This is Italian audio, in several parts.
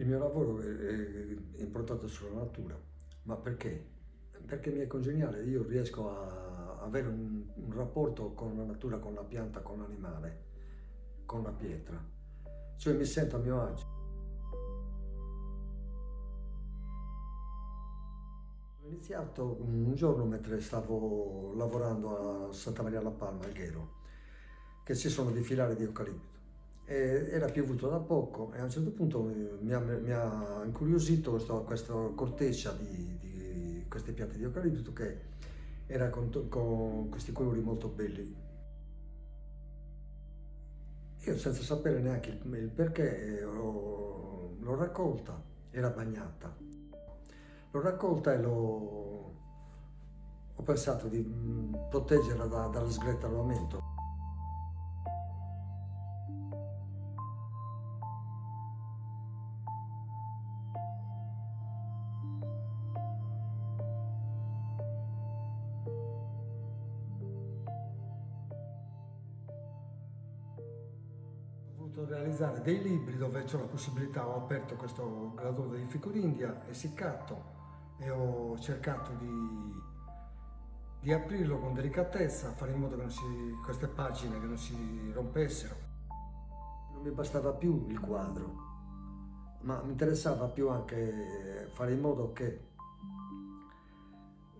mio lavoro è improntato sulla natura, ma perché? Perché mi è congeniale, io riesco a avere un rapporto con la natura, con la pianta, con l'animale, con la pietra, cioè mi sento a mio agio. Ho iniziato un giorno mentre stavo lavorando a Santa Maria la Palma, al Ghero, che ci sono dei filari di eucalipto. E era piovuto da poco e a un certo punto mi ha incuriosito questa corteccia di queste piante di eucalipto che era con questi colori molto belli. Io senza sapere neanche il perché l'ho raccolta, era bagnata. L'ho raccolta e ho pensato di proteggerla dallo sgretolamento. Ho voluto realizzare dei libri dove c'è la possibilità, ho aperto questo graduato di fico d'India, essiccato e ho cercato di aprirlo con delicatezza, fare in modo che queste pagine che non si rompessero. Non mi bastava più il quadro, ma mi interessava più anche fare in modo che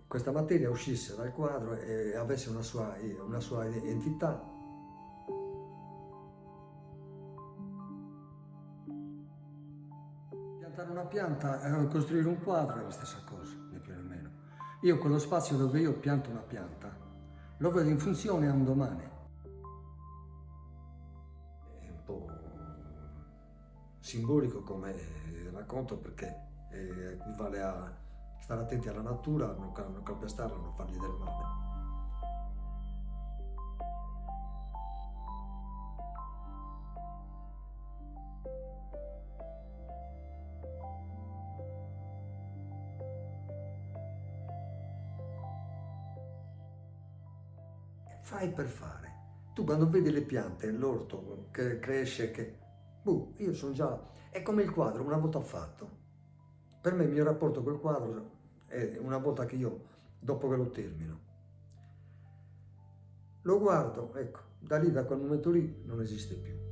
questa materia uscisse dal quadro e avesse una sua entità. Piantare una pianta e costruire un quadro è la stessa cosa, né più né meno. Io quello spazio dove io pianto una pianta lo vedo in funzione a un domani. È un po' simbolico come racconto perché equivale a stare attenti alla natura, non calpestarla, non fargli del male. Fai per fare. Tu quando vedi le piante, l'orto che cresce, io sono già... È come il quadro, una volta fatto. Per me il mio rapporto col quadro è una volta che io, dopo che lo termino, lo guardo, ecco, da lì, da quel momento lì, non esiste più.